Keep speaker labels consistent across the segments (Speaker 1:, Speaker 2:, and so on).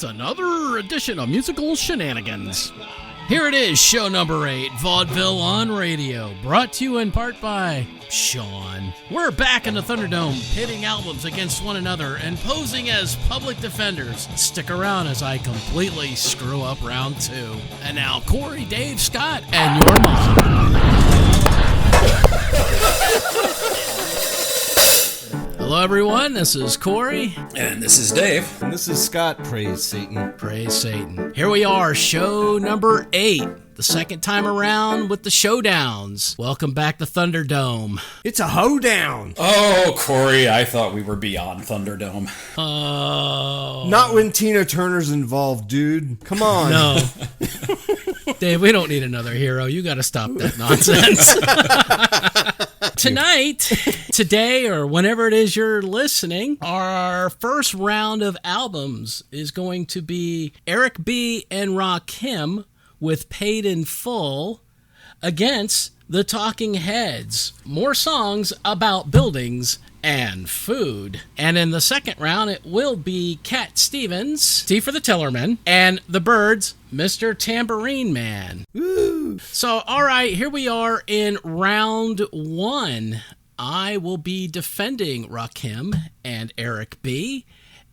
Speaker 1: It's another edition of Musical Shenanigans. Here it is, show number 8, Vaudeville on Radio, brought to you in part by Sean. We're back in the Thunderdome, pitting albums against one another and posing as public defenders. Stick around as I completely screw up round 2. And now, Cory, Dave, Scott, and your mom. Hello, everyone. This is Cory.
Speaker 2: And this is Dave.
Speaker 3: And this is Scott. Praise Satan.
Speaker 1: Praise Satan. Here we are, show number 8. The second time around with the showdowns. Welcome back to Thunderdome.
Speaker 3: It's a hoedown.
Speaker 2: Oh, Cory, I thought we were beyond Thunderdome.
Speaker 1: Oh.
Speaker 3: Not when Tina Turner's involved, dude. Come on.
Speaker 1: No. Dave, we don't need another hero. You got to stop that nonsense. Tonight, today, or whenever it is you're listening, our first round of albums is going to be Eric B. and Rakim with Paid in Full against the Talking Heads. More songs about buildings and food. And in the second round, it will be Cat Stevens, T for the Tellerman, and the Byrds, Mr. Tambourine Man.
Speaker 3: Woo.
Speaker 1: So, all right, here we are in round 1. I will be defending Rakim and Eric B.,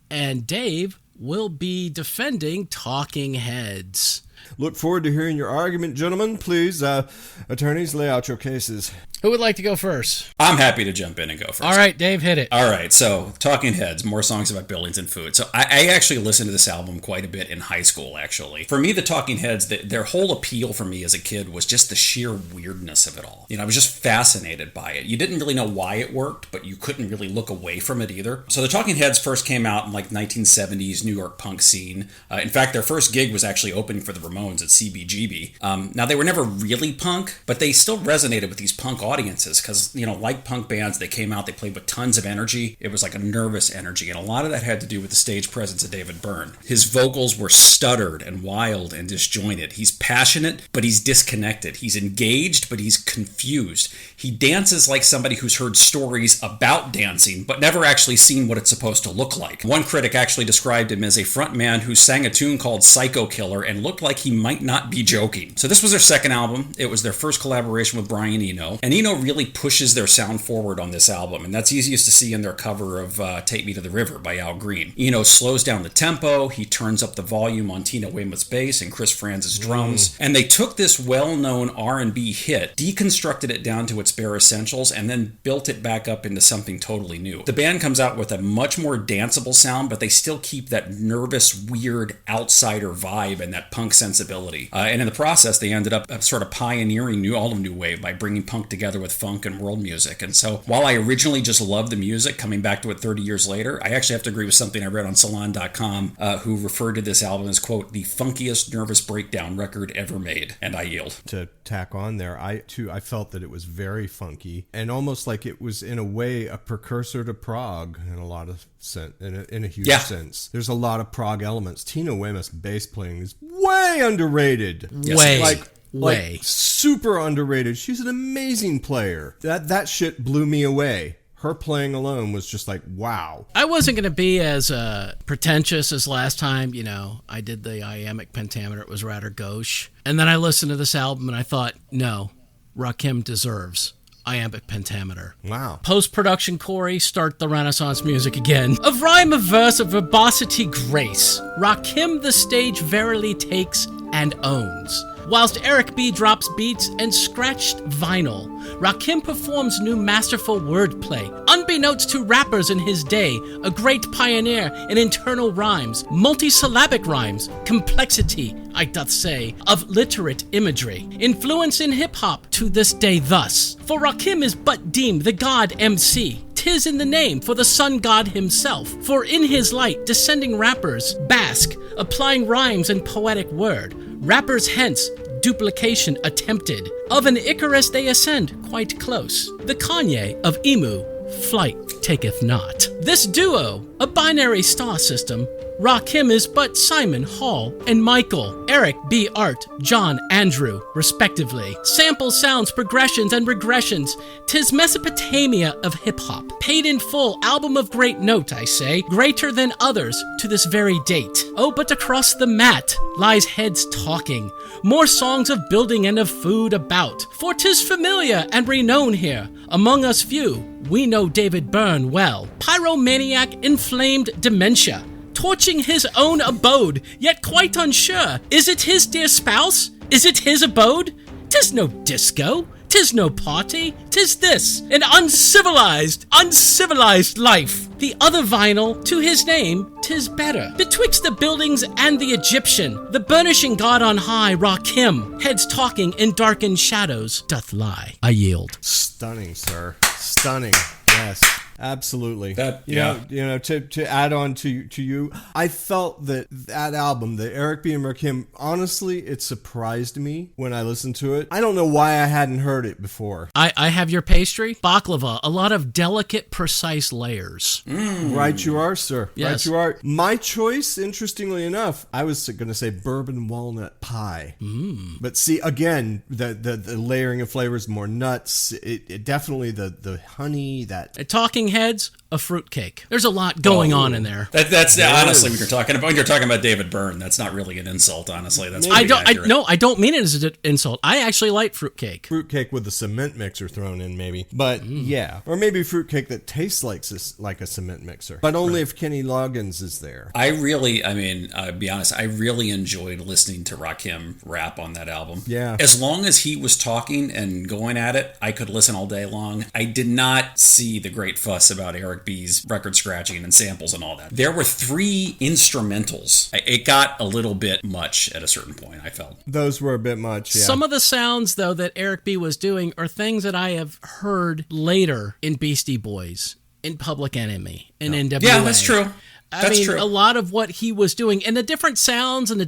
Speaker 1: and Dave will be defending Talking Heads.
Speaker 3: Look forward to hearing your argument, gentlemen. Please, attorneys, lay out your cases.
Speaker 1: Who would like to go first?
Speaker 2: I'm happy to jump in and go first.
Speaker 1: All right, Dave, hit it.
Speaker 2: All right, so Talking Heads, more songs about buildings and food. So I actually listened to this album quite a bit in high school, actually. For me, the Talking Heads, their whole appeal for me as a kid was just the sheer weirdness of it all. You know, I was just fascinated by it. You didn't really know why it worked, but you couldn't really look away from it either. So the Talking Heads first came out in like 1970s New York punk scene. In fact, their first gig was actually opening for the Ramones at CBGB. Now, they were never really punk, but they still resonated with these punk audiences because, you know, like punk bands, they came out, they played with tons of energy. It was like a nervous energy, and a lot of that had to do with the stage presence of David Byrne. His vocals were stuttered and wild and disjointed. He's passionate, but he's disconnected. He's engaged, but he's confused. He dances like somebody who's heard stories about dancing, but never actually seen what it's supposed to look like. One critic actually described him as a front man who sang a tune called Psycho Killer and looked like he might not be joking. So this was their second album. It was their first collaboration with Brian Eno, and Eno really pushes their sound forward on this album, and that's easiest to see in their cover of Take Me to the River by Al Green. Eno slows down the tempo, he turns up the volume on Tina Weymouth's bass and Chris Franz's drums, and they took this well-known R&B hit, deconstructed it down to its bare essentials, and then built it back up into something totally new. The band comes out with a much more danceable sound, but they still keep that nervous, weird, outsider vibe and that punk sensibility. And in the process, they ended up sort of pioneering all of new wave by bringing punk together with funk and world music. And so while I originally just loved the music, coming back to it 30 years later, I actually have to agree with something I read on Salon.com, who referred to this album as, quote, the funkiest nervous breakdown record ever made. And I yield.
Speaker 3: To tack on there, I felt that it was very funky and almost like it was in a way a precursor to prog in a lot of sense, in a huge sense. There's a lot of prog elements. Tina Weymouth's bass playing is way underrated.
Speaker 1: Yes.
Speaker 3: Way super underrated. She's an amazing player. That shit blew me away. Her playing alone was just like, wow.
Speaker 1: I wasn't going to be as pretentious as last time. You know, I did the iambic pentameter. It was rather gauche. And then I listened to this album and I thought, no, Rakim deserves iambic pentameter.
Speaker 3: Wow.
Speaker 1: Post-production, Cory, start the Renaissance music again. Of rhyme, of verse, of verbosity, grace, Rakim the stage verily takes and owns. Whilst Eric B. drops beats and scratched vinyl, Rakim performs new masterful wordplay. Unbeknownst to rappers in his day, a great pioneer in internal rhymes, multisyllabic rhymes, complexity, I doth say, of literate imagery. Influence in hip-hop to this day thus. For Rakim is but deemed the god MC. 'Tis in the name for the sun god himself. For in his light, descending rappers bask, applying rhymes and poetic word. Rappers hence, duplication attempted. Of an Icarus they ascend quite close. The Kanye of Emu, flight taketh not. This duo, a binary star system, Rakim is but Simon, Hall, and Michael, Eric B. Art, John, Andrew, respectively. Sample sounds, progressions, and regressions. 'Tis Mesopotamia of hip-hop. Paid in full, album of great note, I say, greater than others to this very date. Oh, but across the mat lies heads talking, more songs of building and of food about. For 'tis familiar and renowned here, among us few, we know David Byrne well. Pyromaniac, inflamed dementia, torching his own abode, yet quite unsure. Is it his dear spouse? Is it his abode? 'Tis no disco, 'tis no party, 'tis this, an uncivilized life. The other vinyl, to his name, 'tis better. Betwixt the buildings and the Egyptian, the burnishing god on high, Rakim, heads talking in darkened shadows, doth lie. I yield.
Speaker 3: Stunning, sir. Stunning. Yes. Absolutely.
Speaker 2: Yeah.
Speaker 3: To add on to you, I felt that album, the Eric B. and Rakim, honestly, it surprised me when I listened to it. I don't know why I hadn't heard it before.
Speaker 1: I have your pastry. Baklava, a lot of delicate, precise layers.
Speaker 3: Right you are, sir.
Speaker 1: Yes.
Speaker 3: Right you are. My choice, interestingly enough, I was going to say bourbon walnut pie. But see, again, the layering of flavors, more nuts, it definitely the honey, that...
Speaker 1: Talking Heads, a fruitcake. There's a lot going on in there.
Speaker 2: That's honestly when you're talking about David Byrne. That's not really an insult. Honestly, that's
Speaker 1: I don't mean it as an insult. I actually like fruitcake.
Speaker 3: Fruitcake with a cement mixer thrown in, maybe. But yeah, or maybe fruitcake that tastes like a cement mixer, but only if Kenny Loggins is there.
Speaker 2: Be honest, I really enjoyed listening to Rakim rap on that album.
Speaker 3: Yeah,
Speaker 2: as long as he was talking and going at it, I could listen all day long. I did not see the great fuss about Eric B's record scratching and samples and all that. There were 3 instrumentals. It got a little bit much at a certain point, I felt.
Speaker 3: Those were a bit much, yeah.
Speaker 1: Some of the sounds, though, that Eric B was doing are things that I have heard later in Beastie Boys, in Public Enemy, in NWA.
Speaker 2: Yeah, that's true. That's true.
Speaker 1: A lot of what he was doing, and the different sounds and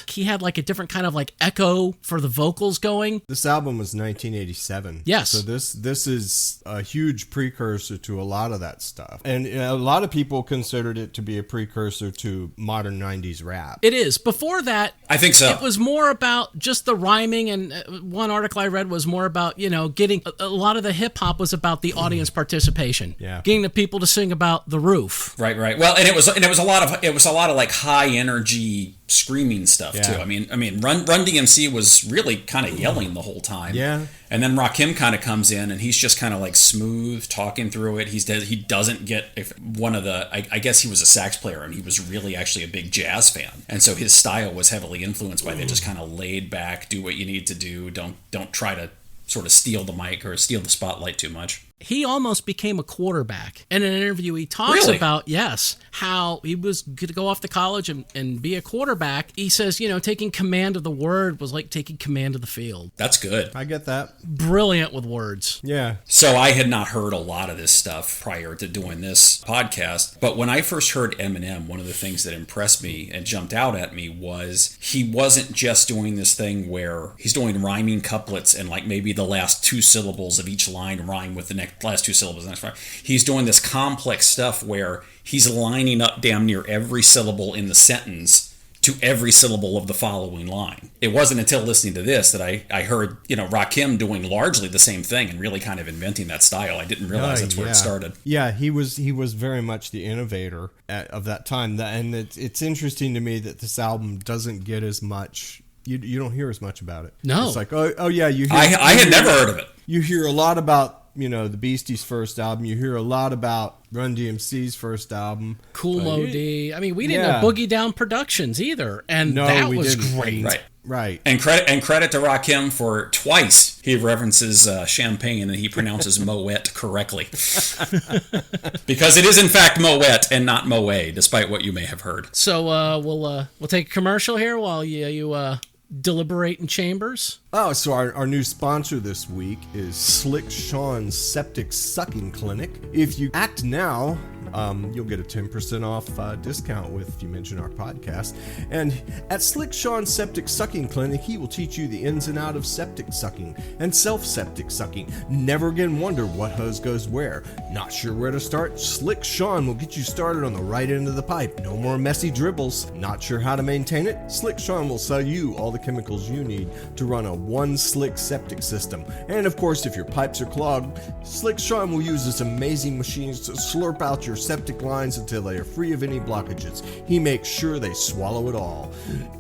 Speaker 1: he had like a different kind of like echo for the vocals going.
Speaker 3: This album was 1987.
Speaker 1: Yes.
Speaker 3: So this is a huge precursor to a lot of that stuff. And a lot of people considered it to be a precursor to modern 90s rap.
Speaker 1: It is. Before that,
Speaker 2: I think so.
Speaker 1: It was more about just the rhyming, and one article I read was more about, getting a lot of the hip hop was about the audience participation.
Speaker 3: Yeah.
Speaker 1: Getting the people to sing about the roof.
Speaker 2: Right. Well, and it was a lot of like high energy screaming stuff too. I mean, Run DMC was really kind of yelling the whole time.
Speaker 3: Yeah.
Speaker 2: And then Rakim kind of comes in and he's just kind of like smooth talking through it. He doesn't get I guess he was a sax player and he was really actually a big jazz fan. And so his style was heavily influenced by that, just kind of laid back, do what you need to do. Don't try to sort of steal the mic or steal the spotlight too much.
Speaker 1: He almost became a quarterback. In an interview, he talks about, how he was going to go off to college and be a quarterback. He says, taking command of the word was like taking command of the field.
Speaker 2: That's good.
Speaker 3: I get that.
Speaker 1: Brilliant with words.
Speaker 3: Yeah.
Speaker 2: So I had not heard a lot of this stuff prior to doing this podcast. But when I first heard Eminem, one of the things that impressed me and jumped out at me was he wasn't just doing this thing where he's doing rhyming couplets and like maybe the last 2 syllables of each line rhyme with the last 2 syllables of the next line. He's doing this complex stuff where he's lining up damn near every syllable in the sentence to every syllable of the following line. It wasn't until listening to this that I heard, Rakim doing largely the same thing and really kind of inventing that style. I didn't realize that's where it started.
Speaker 3: Yeah, he was very much the innovator of that time. And it's interesting to me that this album doesn't get as much. You don't hear as much about it.
Speaker 1: No.
Speaker 3: It's like, oh yeah, you hear.
Speaker 2: I had never heard of it.
Speaker 3: You hear a lot about, the Beasties' first album. You hear a lot about Run DMC's first album.
Speaker 1: Kool Mo D. I mean, we didn't have Boogie Down Productions either, and that was great.
Speaker 3: Right.
Speaker 2: And credit to Rakim for twice he references champagne and he pronounces Moet correctly. Because it is in fact Moet and not Moe, despite what you may have heard.
Speaker 1: So we'll take a commercial here while you deliberate in chambers.
Speaker 3: Oh, so our new sponsor this week is Slick Sean's Septic Sucking Clinic. If you act now, You'll get a 10% off discount if you mention our podcast. And at Slick Sean Septic Sucking Clinic, he will teach you the ins and outs of septic sucking and self-septic sucking. Never again wonder what hose goes where. Not sure where to start? Slick Sean will get you started on the right end of the pipe. No more messy dribbles. Not sure how to maintain it? Slick Sean will sell you all the chemicals you need to run a one slick septic system. And of course, if your pipes are clogged, Slick Sean will use his amazing machines to slurp out your septic lines until they are free of any blockages. He makes sure they swallow it all.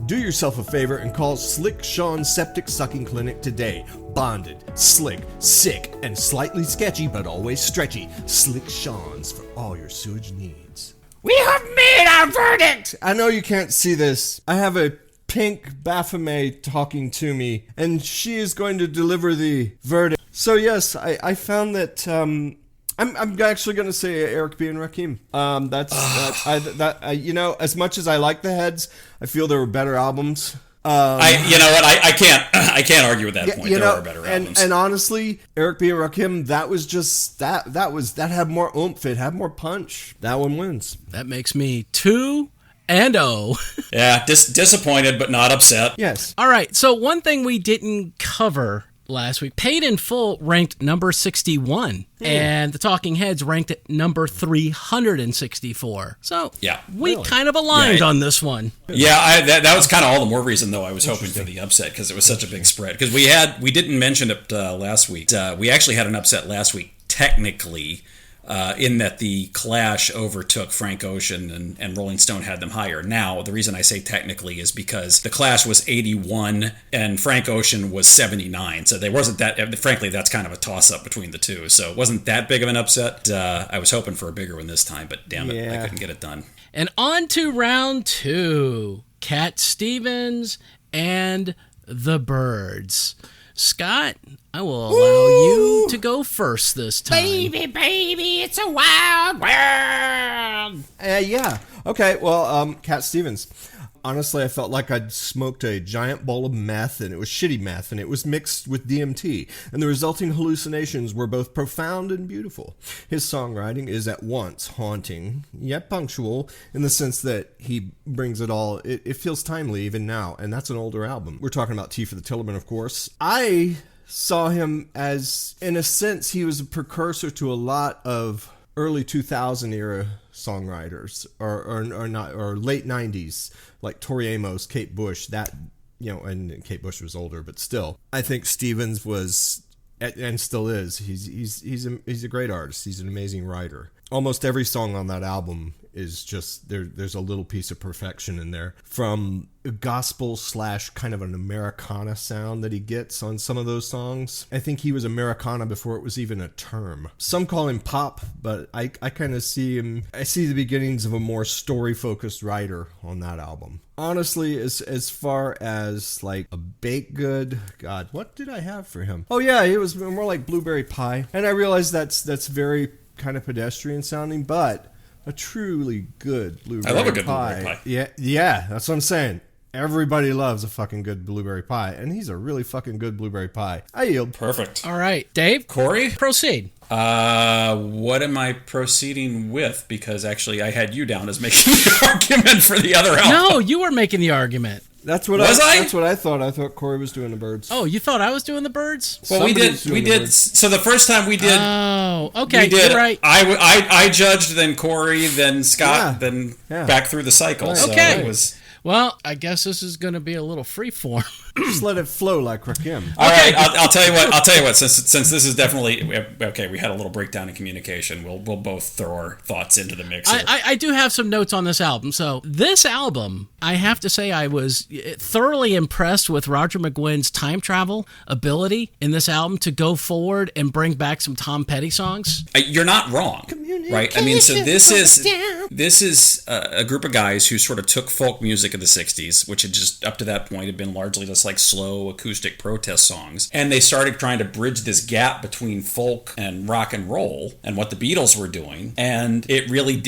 Speaker 3: Do yourself a favor and call Slick Sean Septic Sucking Clinic today. Bonded, slick, sick, and slightly sketchy, but always stretchy. Slick Sean's for all your sewage needs.
Speaker 1: We have made our verdict!
Speaker 3: I know you can't see this. I have a pink Baphomet talking to me, and she is going to deliver the verdict. So yes, I found that I'm actually going to say Eric B. and Rakim. You know, as much as I like the Heads, I feel there were better albums.
Speaker 2: You know what? I can't argue with that point. There are better albums.
Speaker 3: And honestly, Eric B. and Rakim, that was just that had more oomph. It had more punch. That one wins.
Speaker 1: That makes me 2-0.
Speaker 2: Yeah, disappointed but not upset.
Speaker 3: Yes.
Speaker 1: All right. So one thing we didn't cover last week, Paid in Full ranked number 61, and the Talking Heads ranked at number 364. So
Speaker 2: yeah,
Speaker 1: we kind of aligned on this one.
Speaker 2: Yeah, that was kind of all the more reason, though, I was hoping for the upset, because it was such a big spread. Because we didn't mention it last week. We actually had an upset last week, technically, in that the Clash overtook Frank Ocean and Rolling Stone had them higher. Now, the reason I say technically is because the Clash was 81 and Frank Ocean was 79. So there wasn't that, frankly, that's kind of a toss-up between the two. So it wasn't that big of an upset. I was hoping for a bigger one this time, but damn it, I couldn't get it done.
Speaker 1: And on to round 2, Cat Stevens and the Byrds. Scott, I will allow you to go first this time.
Speaker 4: Baby, it's a wild world.
Speaker 3: Yeah. Okay, well, Cat Stevens. Honestly, I felt like I'd smoked a giant bowl of meth, and it was shitty meth, and it was mixed with DMT, and the resulting hallucinations were both profound and beautiful. His songwriting is at once haunting, yet punctual, in the sense that he brings it all. It feels timely even now, and that's an older album. We're talking about Tea for the Tillerman, of course. I saw him as, in a sense, he was a precursor to a lot of early 2000 era songwriters or late 90s, like Tori Amos, Kate Bush, that, you know, and Kate Bush was older, but still, I think Stevens was, and still is, he's a great artist. He's an amazing writer. Almost every song on that album is just, there's a little piece of perfection in there, from gospel / kind of an Americana sound that he gets on some of those songs. I think he was Americana before it was even a term. Some call him pop, but I kind of see him, I see the beginnings of a more story-focused writer on that album. Honestly, as far as like a baked good, God, what did I have for him? Oh yeah, it was more like Blueberry Pie. And I realize that's very kind of pedestrian sounding, but a truly good blueberry pie.
Speaker 2: I love a good blueberry pie.
Speaker 3: Yeah, that's what I'm saying. Everybody loves a fucking good blueberry pie, and he's a really fucking good blueberry pie. I yield.
Speaker 2: Perfect.
Speaker 1: All right, Dave.
Speaker 2: Cory?
Speaker 1: Proceed.
Speaker 2: What am I proceeding with? Because actually I had you down as making the argument for the other album.
Speaker 1: No, you were making the argument.
Speaker 3: That's what That's what I thought. I thought Cory was doing the Byrds.
Speaker 1: Oh, you thought I was doing the Byrds?
Speaker 2: Well, we did. So the first time we did.
Speaker 1: Oh, okay. You're right.
Speaker 2: I judged, then Cory, then Scott, then back through the cycle.
Speaker 3: Right.
Speaker 2: So
Speaker 1: okay.
Speaker 2: It was.
Speaker 1: Well, I guess this is going to be a little freeform.
Speaker 3: Just let it flow like Rakim.
Speaker 2: All right, I'll tell you what. Since this is definitely okay, we had a little breakdown in communication. We'll both throw our thoughts into the mix.
Speaker 1: I do have some notes on this album. So this album, I have to say, I was thoroughly impressed with Roger McGuinn's time travel ability in this album to go forward and bring back some Tom Petty songs.
Speaker 2: You're not wrong, right? I mean, so this is a group of guys who sort of took folk music of the 60s, which had just up to that point had been largely just like slow acoustic protest songs, and they started trying to bridge this gap between folk and rock and roll and what the Beatles were doing, and it really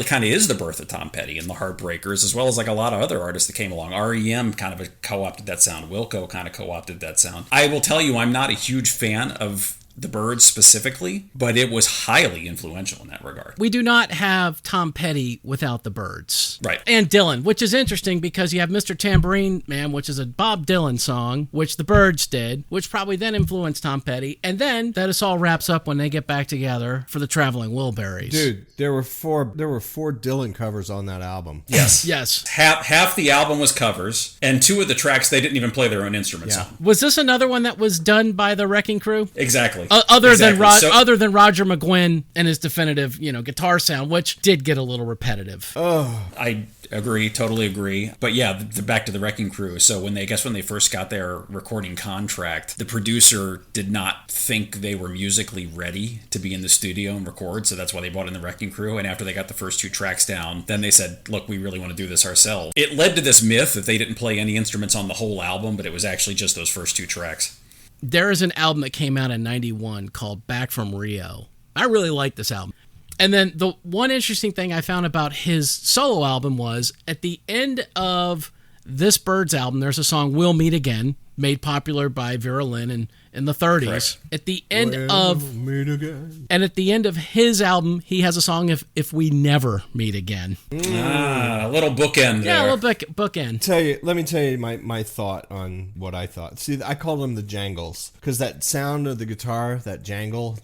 Speaker 2: kind of is the birth of Tom Petty and the Heartbreakers, as well as like a lot of other artists that came along. REM kind of co-opted that sound. Wilco kind of co-opted that sound. I will tell you, I'm not a huge fan of the Byrds specifically, but it was highly influential in that regard.
Speaker 1: We do not have Tom Petty without the Byrds.
Speaker 2: Right.
Speaker 1: And Dylan, which is interesting because you have Mr. Tambourine Man, which is a Bob Dylan song, which the Byrds did, which probably then influenced Tom Petty. And then that all wraps up when they get back together for the Traveling Wilburys.
Speaker 3: Dude, there were four Dylan covers on that album.
Speaker 2: Yes.
Speaker 1: Yes.
Speaker 2: Half the album was covers, and 2 of the tracks they didn't even play their own instruments on.
Speaker 1: Was this another one that was done by the Wrecking Crew?
Speaker 2: Exactly.
Speaker 1: Other than Roger McGuinn and his definitive, guitar sound, which did get a little repetitive.
Speaker 3: Oh,
Speaker 2: I agree, totally agree. But yeah, back to the Wrecking Crew. So when they first got their recording contract, the producer did not think they were musically ready to be in the studio and record, so that's why they brought in the Wrecking Crew. And after they got the first 2 tracks down, then they said, look, we really want to do this ourselves. It led to this myth that they didn't play any instruments on the whole album, but it was actually just those first 2 tracks.
Speaker 1: There is an album that came out in 91 called Back from Rio. I really like this album. And then the one interesting thing I found about his solo album was at the end of this Byrds album, there's a song We'll Meet Again, made popular by Vera Lynn in the 30s.
Speaker 2: Correct.
Speaker 1: At the end at the end of his album, he has a song If We Never Meet Again.
Speaker 2: A little bookend there.
Speaker 1: Yeah, a little bookend.
Speaker 3: Let me tell you my thought on what I thought. See, I call them the jangles, because that sound of the guitar, that jangle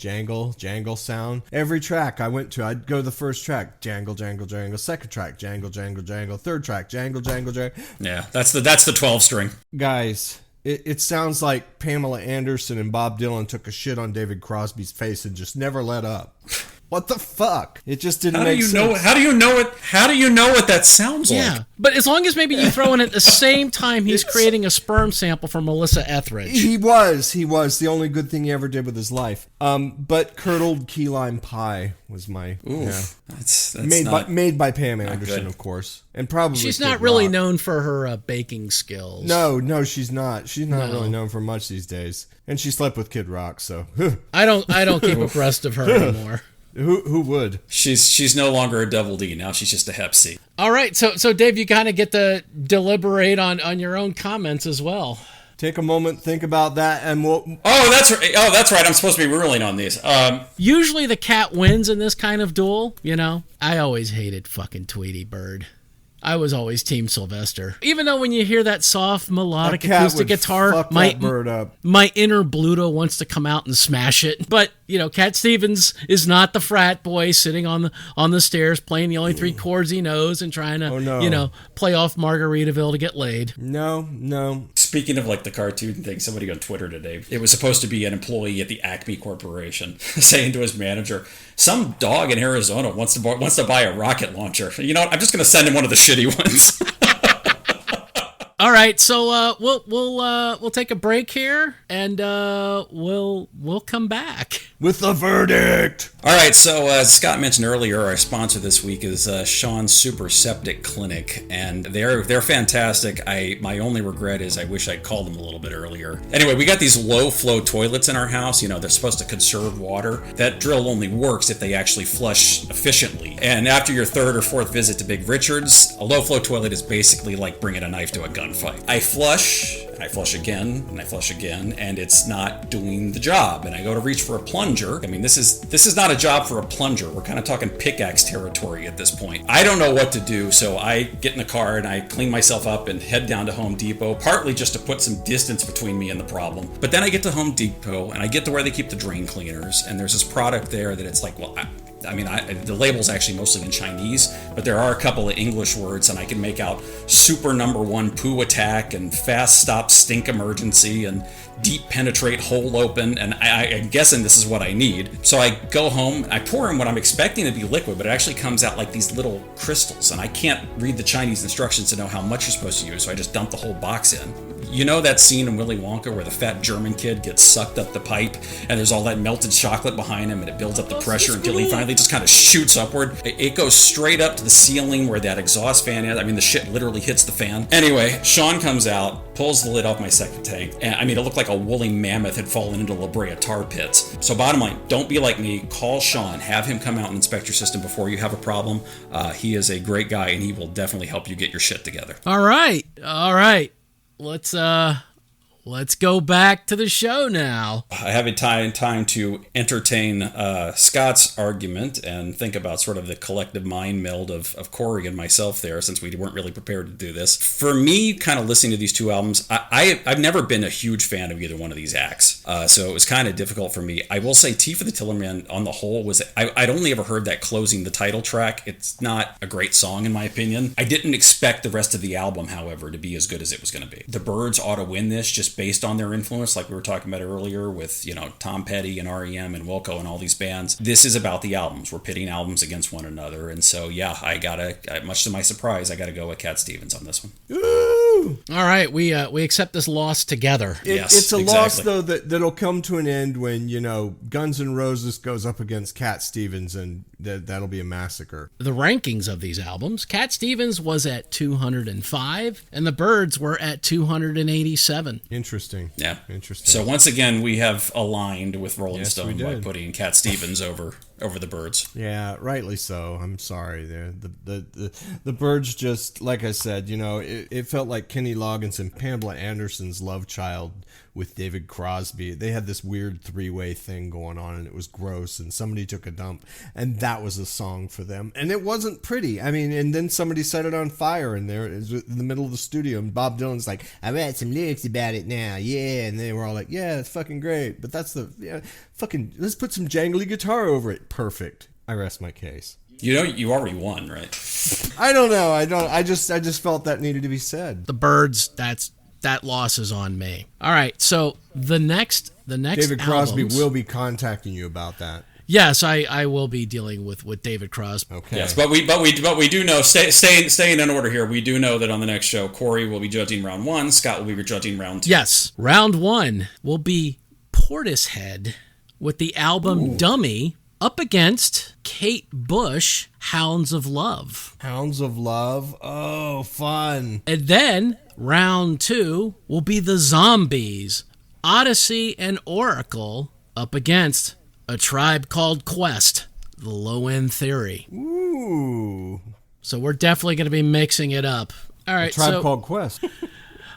Speaker 3: sound, every track I went to, I'd go to the first track, jangle, jangle, jangle, second track, jangle, jangle, jangle, third track, jangle, jangle, jangle.
Speaker 2: Yeah, that's the 12 string.
Speaker 3: Guys, it sounds like Pamela Anderson and Bob Dylan took a shit on David Crosby's face and just never let up. What the fuck? It just didn't make sense.
Speaker 2: How do you know what that sounds like?
Speaker 1: Yeah, but as long as maybe you throw in at the same time he's creating a sperm sample for Melissa Etheridge.
Speaker 3: He was the only good thing he ever did with his life. But curdled key lime pie was my
Speaker 2: That's
Speaker 3: made by Pam Anderson, of course, and probably
Speaker 1: she's
Speaker 3: Kid
Speaker 1: not really
Speaker 3: Rock.
Speaker 1: known for her baking skills.
Speaker 3: No, she's not. She's not really known for much these days, and she slept with Kid Rock, so
Speaker 1: I don't keep abreast of her anymore.
Speaker 3: Who would?
Speaker 2: She's no longer a double D now. She's just a Hep C.
Speaker 1: All right, so Dave, you kind of get to deliberate on your own comments as well.
Speaker 3: Take a moment, think about that, and we'll...
Speaker 2: Oh, that's right. I'm supposed to be ruling on these.
Speaker 1: Usually the cat wins in this kind of duel, I always hated fucking Tweety Bird. I was always Team Sylvester. Even though when you hear that soft melodic acoustic guitar, my inner Bluto wants to come out and smash it. But, Cat Stevens is not the frat boy sitting on the stairs playing the only 3 chords he knows and trying to, play off Margaritaville to get laid.
Speaker 3: No.
Speaker 2: Speaking of the cartoon thing, somebody on Twitter today, it was supposed to be an employee at the Acme Corporation saying to his manager, some dog in Arizona wants to buy a rocket launcher. You know what? I'm just going to send him one of the shitty ones.
Speaker 1: All right, so we'll take a break here, and we'll come back
Speaker 3: with the verdict.
Speaker 2: All right, so as Scott mentioned earlier, our sponsor this week is Sean's Super Septic Clinic, and they're fantastic. My only regret is I wish I'd called them a little bit earlier. Anyway, we got these low-flow toilets in our house. They're supposed to conserve water. That drill only works if they actually flush efficiently. And after your 3rd or 4th visit to Big Richard's, a low-flow toilet is basically like bringing a knife to a gunfight. I flush, and I flush again, and I flush again, and it's not doing the job. And I go to reach for a plunger. I mean, this is not a job for a plunger. We're kind of talking pickaxe territory at this point. I don't know what to do, so I get in the car and I clean myself up and head down to Home Depot, partly just to put some distance between me and the problem. But then I get to Home Depot and I get to where they keep the drain cleaners, and there's this product there that it's like, well, the label's actually mostly in Chinese, but there are a couple of English words, and I can make out super #1 poo attack and fast stop stink emergency and deep penetrate hole open, and I'm guessing this is what I need. So I go home, I pour in what I'm expecting to be liquid, but it actually comes out like these little crystals, and I can't read the Chinese instructions to know how much you're supposed to use, so I just dump the whole box in. You know that scene in Willy Wonka where the fat German kid gets sucked up the pipe and there's all that melted chocolate behind him and it builds up the pressure until he finally just kind of shoots upward? It goes straight up to the ceiling where that exhaust fan is. I mean, the shit literally hits the fan. Anyway, Sean comes out, pulls the lid off my second tank, and it looked like a woolly mammoth had fallen into La Brea tar pits. So bottom line, don't be like me. Call Sean. Have him come out and inspect your system before you have a problem. He is a great guy, and he will definitely help you get your shit together.
Speaker 1: All right. Let's let's go back to the show now.
Speaker 2: I have time to entertain Scott's argument and think about sort of the collective mind meld of Cory and myself there, since we weren't really prepared to do this. For me, kind of listening to these two albums, I've never been a huge fan of either one of these acts, so it was kind of difficult for me. I will say Tea for the Tillerman on the whole was, I'd only ever heard that closing the title track. It's not a great song in my opinion. I didn't expect the rest of the album, however, to be as good as it was going to be. The Byrds ought to win this just based on their influence, like we were talking about earlier with, Tom Petty and REM and Wilco and all these bands. This is about the albums. We're pitting albums against one another, and so yeah, I gotta, much to my surprise, I gotta go with Cat Stevens on this one.
Speaker 3: Ooh.
Speaker 1: All right, we accept this loss together.
Speaker 2: Yes,
Speaker 3: it's a
Speaker 2: exactly.
Speaker 3: loss though that'll come to an end when Guns N' Roses goes up against Cat Stevens, and that'll be a massacre.
Speaker 1: The rankings of these albums: Cat Stevens was at 205, and the Byrds were at 287.
Speaker 3: Interesting.
Speaker 2: Yeah.
Speaker 3: Interesting.
Speaker 2: So once again, we have aligned with Rolling
Speaker 3: Yes,
Speaker 2: Stone
Speaker 3: we
Speaker 2: by
Speaker 3: did.
Speaker 2: putting Cat Stevens over the Byrds.
Speaker 3: Yeah, rightly so. I'm sorry there. The Byrds, just like I said, it felt like Kenny Loggins and Pamela Anderson's love child with David Crosby. They had this weird three-way thing going on, and it was gross, and somebody took a dump, and that was a song for them. And it wasn't pretty. I mean, and then somebody set it on fire, and there it is in the middle of the studio, and Bob Dylan's like, I read some lyrics about it now, yeah, and they were all like, yeah, it's fucking great, but that's fucking, let's put some jangly guitar over it. Perfect. I rest my case.
Speaker 2: You already won, right?
Speaker 3: I don't know. I just felt that needed to be said.
Speaker 1: The Byrds, that loss is on me. All right, so the next
Speaker 3: David Crosby
Speaker 1: albums,
Speaker 3: will be contacting you about that.
Speaker 1: Yes, I will be dealing with David Crosby.
Speaker 3: Okay.
Speaker 2: Yes, but we do know, staying in order here, we do know that on the next show, Cory will be judging round 1, Scott will be judging round 2.
Speaker 1: Yes, round 1 will be Portishead with the album Dummy up against Kate Bush, Hounds of Love.
Speaker 3: Hounds of Love. Oh, fun.
Speaker 1: And then round 2 will be the Zombies, Odyssey and Oracle up against A Tribe Called Quest, the Low End Theory.
Speaker 3: Ooh.
Speaker 1: So we're definitely going to be mixing it up. All right,
Speaker 3: Tribe Called Quest.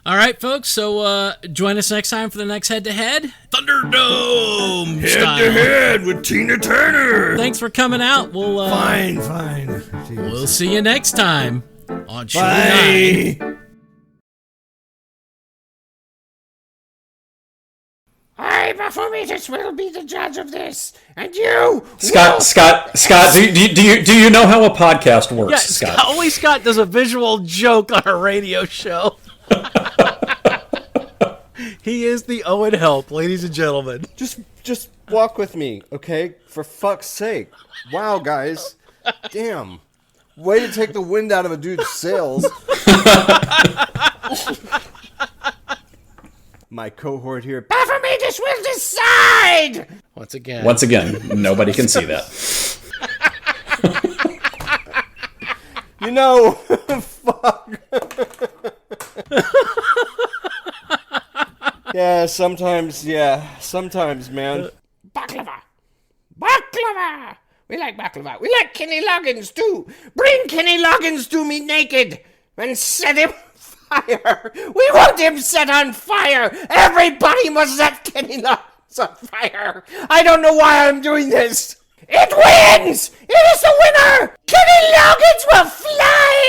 Speaker 1: All right, folks. So join us next time for the next head-to-head Thunderdome style.
Speaker 3: Head with Tina Turner.
Speaker 1: Thanks for coming out. We'll
Speaker 3: Fine.
Speaker 1: we'll see you next time on Show 9.
Speaker 3: Bye.
Speaker 4: I, Baphometus, will be the judge of this, and you,
Speaker 2: Scott, do you know how a podcast works,
Speaker 1: Yeah,
Speaker 2: Scott?
Speaker 1: only Scott does a visual joke on a radio show. He is the Owen Help, ladies and gentlemen.
Speaker 3: Just walk with me, okay? For fuck's sake. Wow, guys. Damn. Way to take the wind out of a dude's sails. My cohort here.
Speaker 4: Baphometus will decide!
Speaker 1: Once again,
Speaker 2: Nobody can see that.
Speaker 3: Fuck. Sometimes, man.
Speaker 4: Baklava! Baklava! We like baklava. We like Kenny Loggins, too. Bring Kenny Loggins to me naked and set him on fire. We want him set on fire. Everybody must set Kenny Loggins on fire. I don't know why I'm doing this. It wins! It is the winner! Kenny Loggins will fly